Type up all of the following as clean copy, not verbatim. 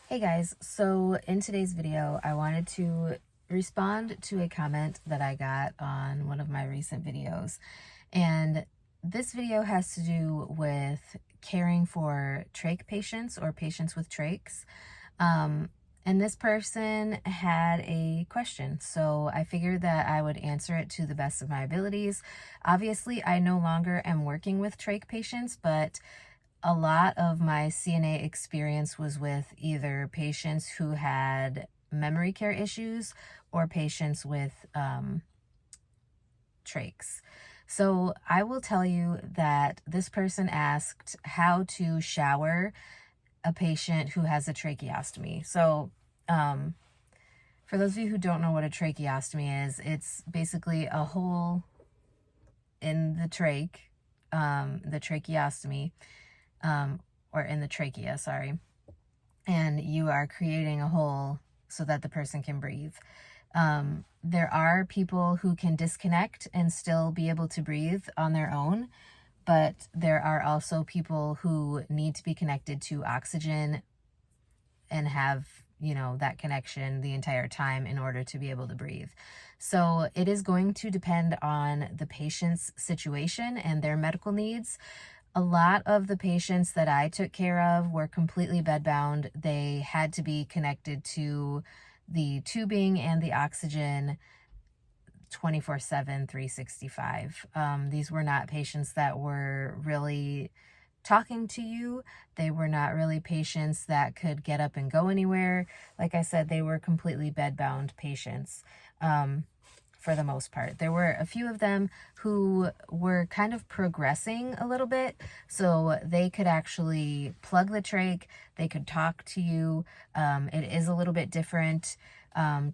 Hey guys, so in today's video, I wanted to respond to a comment that I got on one of my recent videos. And this video has to do with caring for trach patients or patients with trachs. Um, and this person had a question, so I figured that I would answer it to the best of my abilities. Obviously, I no longer am working with trach patients, but a lot of my CNA experience was with either patients who had memory care issues or patients with trachs. So I will tell you that this person asked how to shower a patient who has a tracheostomy. So um, for those of you who don't know what a tracheostomy is, it's basically a hole in the tracheostomy, um, or in the trachea, sorry, and you are creating a hole so that the person can breathe. There are people who can disconnect and still be able to breathe on their own, but there are also people who need to be connected to oxygen and have, that connection the entire time in order to be able to breathe. So it is going to depend on the patient's situation and their medical needs. A lot of the patients that I took care of were completely bedbound. They had to be connected to the tubing and the oxygen 24/7, 365. These were not patients that were really talking to you. They were not really patients that could get up and go anywhere. Like I said, they were completely bedbound patients. For the most part. There were a few of them who were kind of progressing a little bit, so they could actually plug the trach, they could talk to you. It is a little bit different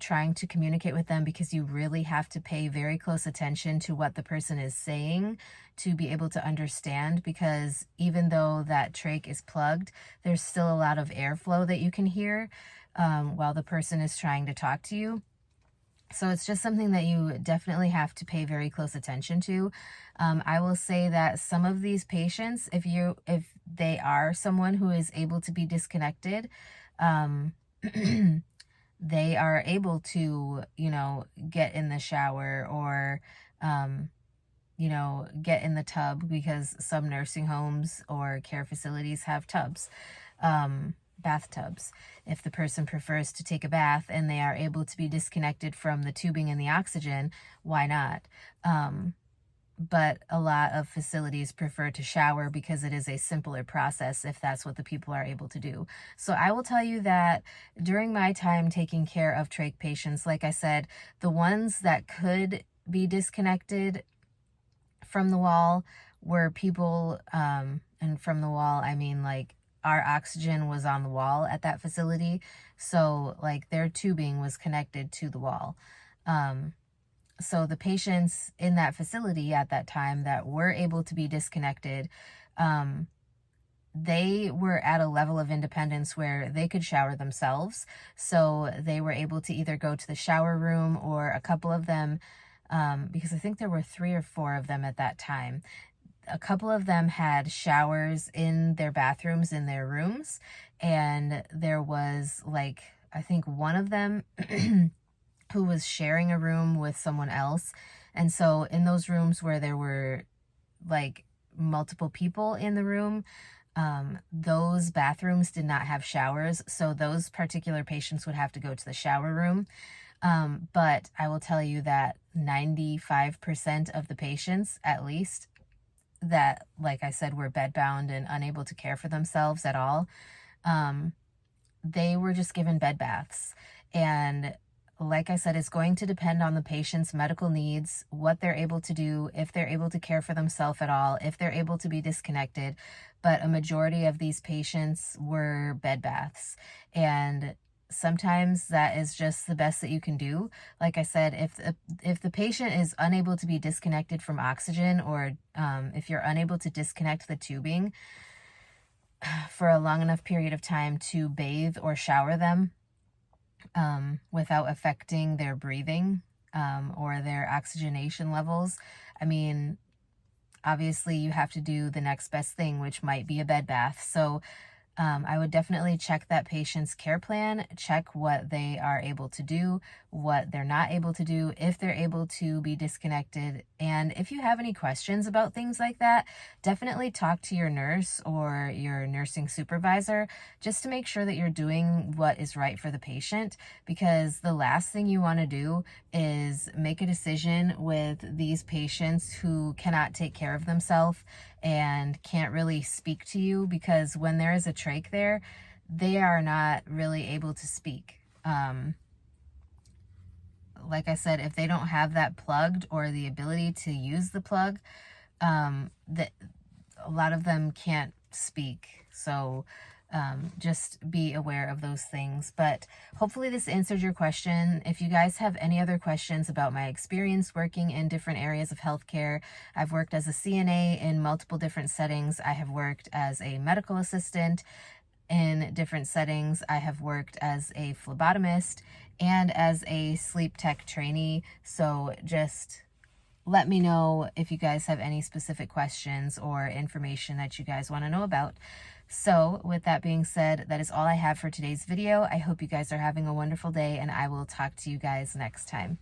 trying to communicate with them because you really have to pay very close attention to what the person is saying to be able to understand, because even though that trach is plugged, there's still a lot of airflow that you can hear while the person is trying to talk to you. So it's just something that you definitely have to pay very close attention to. I will say that some of these patients, if they are someone who is able to be disconnected, um, they are able to, get in the shower or, get in the tub, because some nursing homes or care facilities have tubs, bathtubs. If the person prefers to take a bath and they are able to be disconnected from the tubing and the oxygen, why not? But a lot of facilities prefer to shower because it is a simpler process if that's what the people are able to do. So I will tell you that during my time taking care of trach patients, like I said, the ones that could be disconnected from the wall were people, and from the wall, I mean like our oxygen was on the wall at that facility. So like their tubing was connected to the wall. So the patients in that facility at that time that were able to be disconnected, they were at a level of independence where they could shower themselves. So they were able to either go to the shower room, or a couple of them, because I think there were 3 or 4 of them at that time. A couple of them had showers in their bathrooms in their rooms, and there was like, I think one of them who was sharing a room with someone else. And so in those rooms where there were like multiple people in the room, those bathrooms did not have showers, so those particular patients would have to go to the shower room. But I will tell you that 95% of the patients, at least, that, like I said, were bedbound and unable to care for themselves at all, they were just given bed baths. And like I said, it's going to depend on the patient's medical needs, what they're able to do, if they're able to care for themselves at all, if they're able to be disconnected. But a majority of these patients were bed baths. And sometimes that is just the best that you can do. Like I said, if the patient is unable to be disconnected from oxygen, or if you're unable to disconnect the tubing for a long enough period of time to bathe or shower them, without affecting their breathing, or their oxygenation levels, I mean, obviously you have to do the next best thing, which might be a bed bath. So I would definitely check that patient's care plan, check what they are able to do, what they're not able to do, if they're able to be disconnected. And if you have any questions about things like that, definitely talk to your nurse or your nursing supervisor just to make sure that you're doing what is right for the patient, because the last thing you want to do is make a decision with these patients who cannot take care of themselves and can't really speak to you, because when there is a trach there, they are not really able to speak. Like I said, if they don't have that plugged or the ability to use the plug, that a lot of them can't speak. So just be aware of those things. But hopefully this answered your question. If you guys have any other questions about my experience working in different areas of healthcare, I've worked as a CNA in multiple different settings. I have worked as a medical assistant in different settings. I have worked as a phlebotomist and as a sleep tech trainee. So just let me know if you guys have any specific questions or information that you guys want to know about. So with that being said, that is all I have for today's video. I hope you guys are having a wonderful day, and I will talk to you guys next time.